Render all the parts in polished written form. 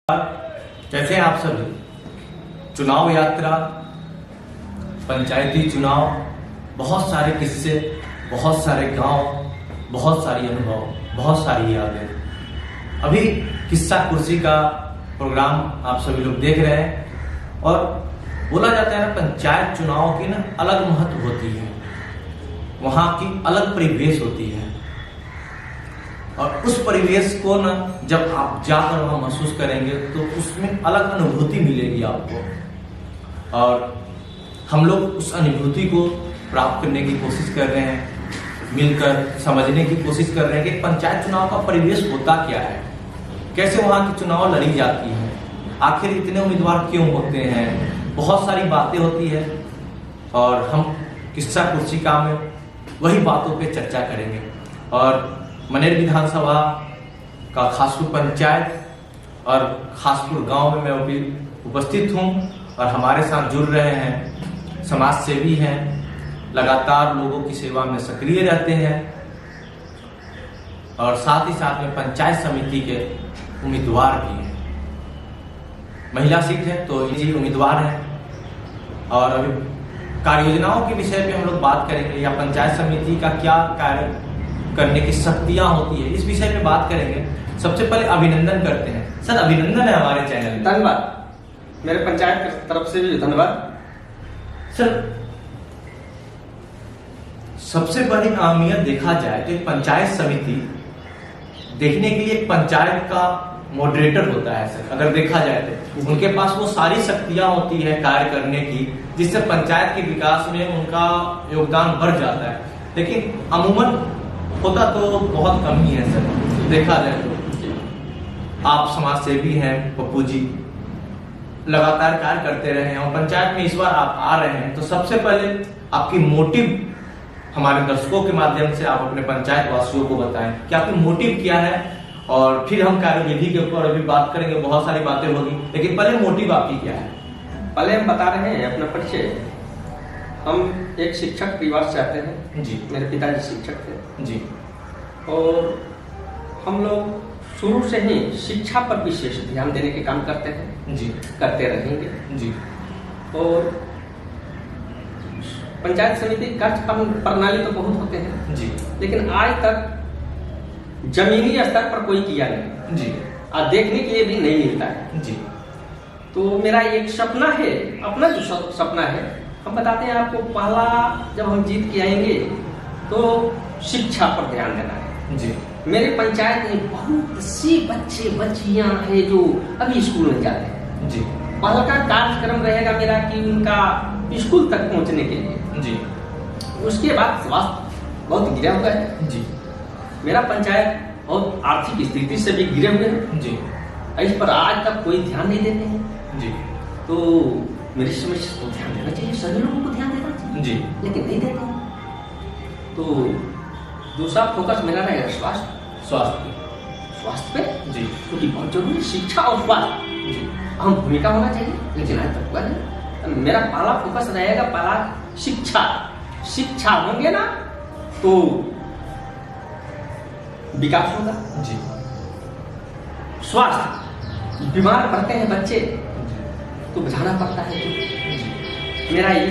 कैसे हैं आप सभी। चुनाव यात्रा, पंचायती चुनाव, बहुत सारे किस्से, बहुत सारे गांव, बहुत सारी अनुभव, बहुत सारी यादें। अभी किस्सा कुर्सी का प्रोग्राम आप सभी लोग देख रहे हैं और बोला जाता है ना, पंचायत चुनाव की ना अलग महत्व होती है, वहां की अलग परिवेश होती है और उस परिवेश को ना जब आप जाकर वहां महसूस करेंगे तो उसमें अलग अनुभूति मिलेगी आपको। और हम लोग उस अनुभूति को प्राप्त करने की कोशिश कर रहे हैं, मिलकर समझने की कोशिश कर रहे हैं कि पंचायत चुनाव का परिवेश होता क्या है, कैसे वहां की चुनाव लड़ी जाती है, आखिर इतने उम्मीदवार क्यों होते हैं, बहुत सारी बातें होती है। और हम किस्सा कुर्सी का में वही बातों पे चर्चा करेंगे। और मनेर विधानसभा का खासपुर पंचायत और खासपुर गांव में मैं अभी उपस्थित हूं और हमारे साथ जुड़ रहे हैं समाज सेवी हैं, लगातार लोगों की सेवा में सक्रिय रहते हैं और साथ ही साथ में पंचायत समिति के उम्मीदवार भी हैं। महिला सीट है तो ये उम्मीदवार हैं और अभी कार्य योजनाओं के विषय पे हम लोग बात करेंगे या पंचायत समिति का क्या कार्य करने की शक्तियां होती है, इस विषय पे बात करेंगे। सबसे पहले अभिनंदन करते हैं सर, अभिनंदन है हमारे चैनल में। धन्यवाद, मेरे पंचायत की तरफ से भी धन्यवाद। सर, सबसे बड़ी अहमियत देखा जाए तो एक पंचायत समिति देखने के लिए एक पंचायत का मॉडरेटर होता है सर। अगर देखा जाए तो उनके पास वो सारी शक्तियां होती है कार्य करने की, जिससे पंचायत के विकास में उनका योगदान बढ़ जाता है। लेकिन अमूमन होता तो बहुत कम ही है सर। देखा जाए तो आप समाज सेवी हैं, पप्पू जी लगातार कार्य करते रहे हैं और पंचायत में इस बार आप आ रहे हैं, तो सबसे पहले आपकी मोटिव हमारे दर्शकों के माध्यम से आप अपने पंचायत वासियों को बताएं कि आपकी मोटिव क्या है। और फिर हम कार्यविधि के ऊपर अभी बात करेंगे, बहुत सारी बातें होगी, लेकिन पहले मोटिव आपकी क्या है? पहले हम बता रहे हैं अपना परिचय। हम एक शिक्षक परिवार से आते हैं जी। मेरे पिताजी शिक्षक थे जी। और हम लोग शुरू से ही शिक्षा पर विशेष ध्यान देने के काम करते हैं जी, करते रहेंगे जी। और पंचायत समिति कार्य प्रणाली तो बहुत होते हैं जी, लेकिन आज तक जमीनी स्तर पर कोई किया नहीं जी, और देखने के लिए भी नहीं मिलता है जी। तो मेरा एक सपना है, अपना जो सपना है हम बताते हैं आपको। पहला जब हम जीत के आएंगे तो शिक्षा पर ध्यान देना है जी। मेरे पंचायत में बहुत सी बच्चे बच्चियां हैं जो अभी स्कूल नहीं जाते हैं जी। पहला का कार्यक्रम रहेगा मेरा कि उनका स्कूल तक पहुंचने के लिए जी। उसके बाद स्वास्थ्य बहुत गिरा हुआ है जी। मेरा पंचायत बहुत आर्थिक स्थिति से भी गिरे हुए हैं जी। इस पर आज तक कोई ध्यान नहीं देते हैं जी। तो मेरी समस्या को ध्यान देना चाहिए, सभी लोगों को ध्यान देना चाहिए जी। लेकिन नहीं देते हैं। तो दूसरा फोकस मेरा रहेगा स्वास्थ्य पे जी। क्योंकि बहुत जरूरी शिक्षा और स्वास्थ्य जी। अहम भूमिका होना चाहिए, लेकिन आज तक हुआ नहीं। मेरा पहला फोकस रहेगा पहला शिक्षा होंगे ना तो विकास होगा। जी। स्वास्थ्य, बीमार पड़ते हैं बच्चे तो बचाना पड़ता है। मेरा ये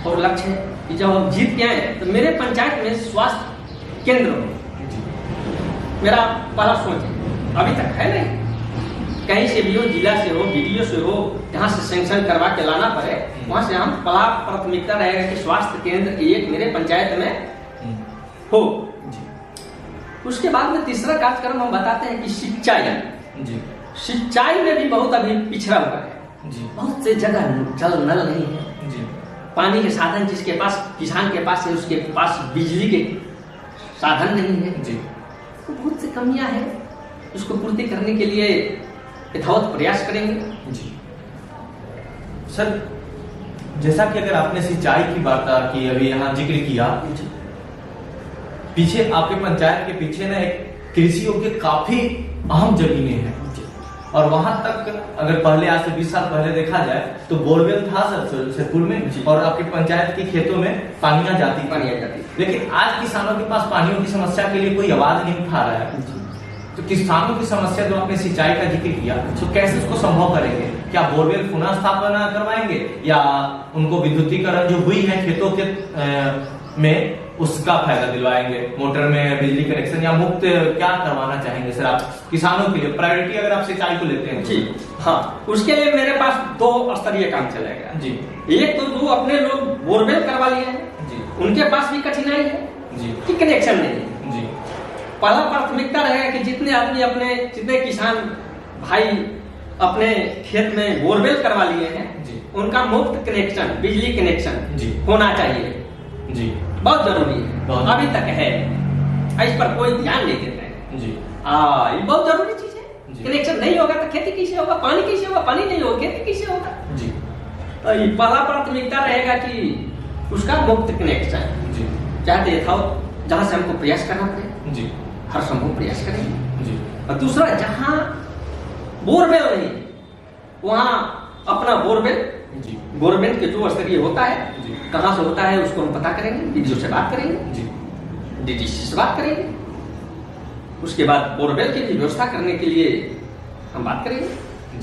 और लक्ष्य है कि जब हम जीत के आए तो मेरे पंचायत में स्वास्थ्य केंद्र हो, मेरा पहला सोच है। अभी तक है नहीं, कहीं से भी हो, जिला से हो, बीडीओ से हो, जहाँ से सैंक्शन करवा के लाना पड़े वहां से हम पहला प्राथमिकता रहेगा कि स्वास्थ्य केंद्र एक मेरे पंचायत में हो। उसके बाद में तीसरा कार्यक्रम हम बताते हैं कि सिंचाई में भी बहुत अभी पिछड़ा हुआ है जी। बहुत से जगह जल नल नहीं है जी। पानी के साधन जिसके पास किसान के पास है उसके पास बिजली के साधन नहीं है जी। तो बहुत सी कमियां हैं, उसको पूर्ति करने के लिए यथावत प्रयास करेंगे। जी सर, जैसा कि अगर आपने सिंचाई की बात की अभी यहाँ जिक्र किया, पीछे आपके पंचायत के पीछे ना एक कृषि योग्य काफी अहम जमीनें हैं और वहां तक अगर पहले आज से 20 साल पहले देखा जाए तो बोरवेल था सिरपुर में और आपके पंचायत के खेतों में पानियां जाती। लेकिन आज किसानों के पास पानियों की समस्या के लिए कोई आवाज नहीं उठा रहा है। तो किसानों की समस्या जो आपने सिंचाई का जिक्र किया, तो कैसे उसको संभव करेंगे? क्या बोरवेल पुनः स्थापना करवाएंगे या उनको विद्युतीकरण जो हुई है खेतों के में उसका फायदा दिलवाएंगे, मोटर में बिजली कनेक्शन, या मुफ्त क्या करवाना चाहेंगे सर आप किसानों के लिए? प्रायोरिटी अगर आप सिंचाई को लेते हैं जी हाँ, उसके लिए मेरे पास 2 स्तरीय काम चलेगा जी। एक तो जो अपने लोग बोरवेल करवा लिए हैं जी, उनके पास भी कठिनाई है जी, कि कनेक्शन नहीं है जी, पहला प्राथमिकता रहेगा कि जितने आदमी अपने जितने किसान भाई अपने खेत में बोरवेल करवा लिए हैं जी, उनका मुफ्त कनेक्शन, बिजली कनेक्शन जी, होना चाहिए जी, बहुत जरूरी है। बहुत अभी तक है, इस पर कोई ध्यान नहीं देता है। जी, ये बहुत जरूरी चीज है। जी। कनेक्शन नहीं होगा तो खेती कैसे होगा, पानी कैसे होगा, पानी नहीं होगा खेती कैसे होगा। जी, तो ये पहला प्राथमिकता रहेगा कि उसका मुफ्त कनेक्शन, जी, चाहे यथावत जहां से हमको प्रयास करना पड़े, जी, हर संभव प्रयास करेंगे। जी, और दूसरा, जहां बोरवेल नहीं वहां अपना बोरवेल जी, गवर्नमेंट के जो स्तरीय होता है, जी, कहाँ से होता है उसको हम पता करेंगे, डीडीओ से बात करेंगे, जी, डीडीसी से बात करेंगे। उसके बाद बोरवेल की भी व्यवस्था करने के लिए हम बात करेंगे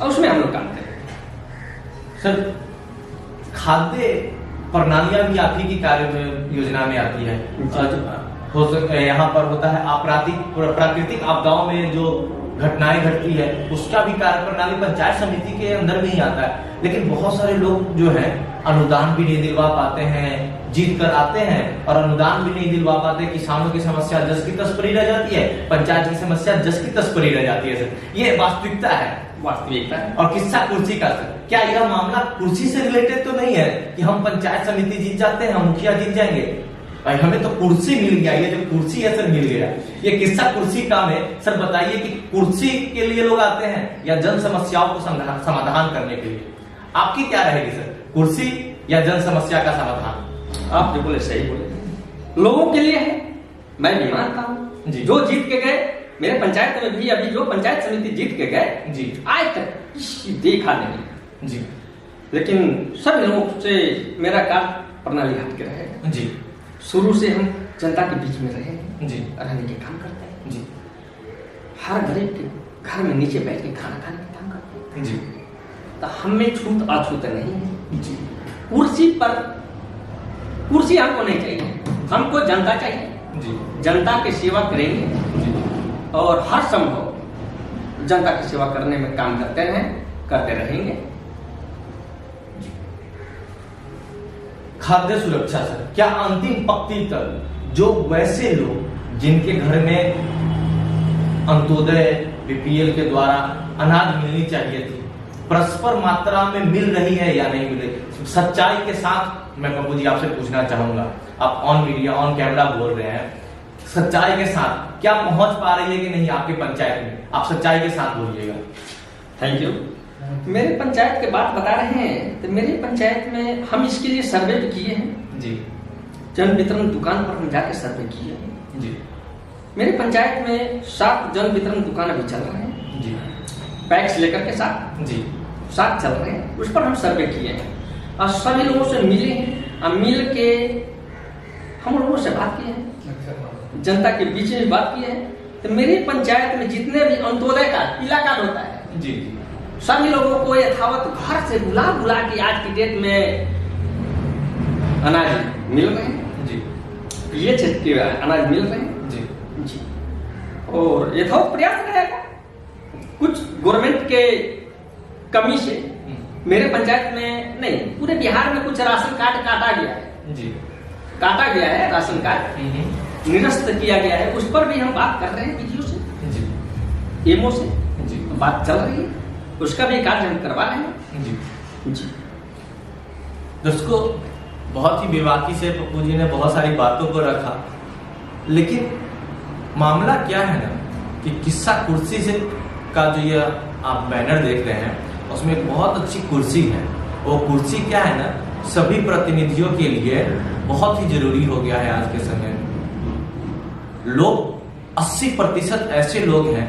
और उसमें हम लोग काम करेंगे। सर खाद्य प्रणालियां भी आप ही की कार्य में योजना में आती है। हो सकता यहाँ पर होता है प्राकृतिक आपदाओं में जो घटनाएं घटती है उसका भी कार्य प्रणाली पंचायत समिति के अंदर में ही आता है। लेकिन बहुत सारे लोग जो है अनुदान भी नहीं दिलवा पाते हैं, जीत कर आते हैं और अनुदान भी नहीं दिलवा पाते। किसानों की समस्या जस की तस पड़ी रह जाती है, पंचायत की समस्या जस की तस पड़ी रह जाती है। सर ये वास्तविकता है, वास्तविकता है। और किस्सा कुर्सी का सर, क्या यह मामला कुर्सी से रिलेटेड तो नहीं है कि हम पंचायत समिति जीत जाते हैं, हम मुखिया जीत जाएंगे? भाई हमें तो कुर्सी मिल गया, ये जो कुर्सी है सर मिल गया, ये किस्सा कुर्सी का में सर बताइए कि कुर्सी के लिए लोग आते हैं या जन समस्याओं को समाधान करने के लिए? आपकी क्या रहेगी सर, कुर्सी या जन समस्या का समाधान? आप जो बोले सही बोले, लोगों के लिए है। मैं भी मानता हूँ जी। जो जीत के गए मेरे पंचायत में भी, अभी जो पंचायत समिति जीत के गए जी, आज तक किसी देखा नहीं। जी, लेकिन सभी लोगों से मेरा कार्य प्रणाली हट के रहेगा। जी, शुरू से हम जनता के बीच में रहेंगे, जी, रहने के काम करते हैं। जी, हर गरीब के घर में नीचे बैठ के खाना खाने के काम करते हैं। जी, तो हमें छूत अछूत नहीं है। जी, कुर्सी हमको नहीं चाहिए, हमको जनता चाहिए। जी, जनता की सेवा करेंगे जी, और हर संभव जनता की सेवा करने में काम करते हैं, करते रहेंगे। खाद्य सुरक्षा सर, क्या अंतिम पंक्ति तक जो वैसे लोग जिनके घर में अंत्योदय बीपीएल के द्वारा अनाज मिलनी चाहिए थी, परस्पर मात्रा में मिल रही है या नहीं मिल रही? सच्चाई के साथ मैं पप्पू जी आपसे पूछना चाहूंगा, आप ऑन मीडिया ऑन कैमरा बोल रहे हैं, सच्चाई के साथ क्या पहुंच पा रही है कि नहीं आपके पंचायत में? आप सच्चाई के साथ बोलिएगा। Thank you. मेरे पंचायत के बात बता रहे हैं तो मेरे पंचायत में हम इसके लिए सर्वे भी किए हैं जी, जन वितरण दुकान पर हम जाके सर्वे किए हैं जी, मेरे पंचायत में 7 जन वितरण दुकान अभी चल रहे हैं, जी, पैक्स लेकर के 7 जी, 7 चल रहे हैं, उस पर हम सर्वे किए हैं और सभी लोगों से मिले हैं और मिल के हम लोगों से बात किए हैं, जनता के बीच में बात किए हैं। तो मेरी पंचायत में जितने भी अंत्योदय का इलाका होता है जी, सभी लोगों को यथावत घर से बुला के आज की डेट में अनाज मिल रहे हैं जी, ये क्षेत्र के अनाज मिल रहे हैं जी, जी। और यथावत प्रयास रहेगा। कुछ गवर्नमेंट के कमी से मेरे पंचायत में नहीं, पूरे बिहार में कुछ राशन कार्ड काटा गया है जी, काटा गया है राशन कार्ड निरस्त किया गया है, उस पर भी हम बात कर रहे हैं वीडियो से, जी, एमओ से जी, बात चल रही है, उसका भी कार्य हम करवा रहे हैं जी। जी। दोस्तों बहुत ही बेबाकी से पप्पू जी ने बहुत सारी बातों को रखा, लेकिन मामला क्या है ना कि किस्सा कुर्सी से का जो ये आप बैनर देख रहे हैं उसमें एक बहुत अच्छी कुर्सी है। वो कुर्सी क्या है ना, सभी प्रतिनिधियों के लिए बहुत ही जरूरी हो गया है आज के समय में। लोग 80% ऐसे लोग हैं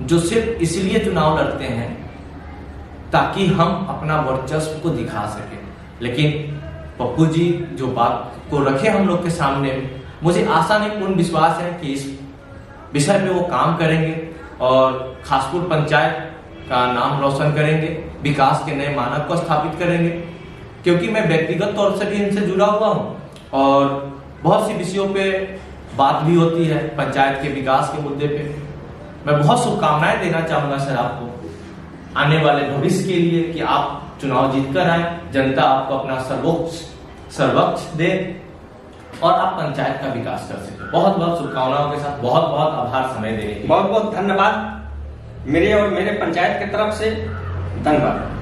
जो सिर्फ इसलिए चुनाव लड़ते हैं ताकि हम अपना वर्चस्व को दिखा सके। लेकिन पप्पू जी जो बात को रखे हम लोग के सामने, मुझे आशा नहीं पूर्ण विश्वास है कि इस विषय पे वो काम करेंगे और खासपुर पंचायत का नाम रोशन करेंगे, विकास के नए मानक को स्थापित करेंगे। क्योंकि मैं व्यक्तिगत तौर से भी इनसे जुड़ा हुआ हूँ और बहुत सी विषयों पे बात भी होती है पंचायत के विकास के मुद्दे पे। मैं बहुत शुभकामनाएं देना चाहूंगा सर आपको आने वाले भविष्य के लिए कि आप चुनाव जीतकर आए, जनता आपको अपना सर्वोच्च दे और आप पंचायत का विकास कर सके। बहुत बहुत शुभकामनाओं के साथ बहुत बहुत आभार समय देने के लिए। बहुत बहुत धन्यवाद मेरे और मेरे पंचायत की तरफ से, धन्यवाद।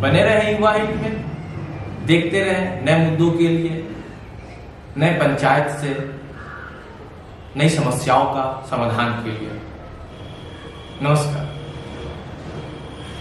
बने रहे युवा हित में, देखते रहे नए मुद्दों के लिए, नए पंचायत से नई समस्याओं का समाधान के लिए। नमस्कार।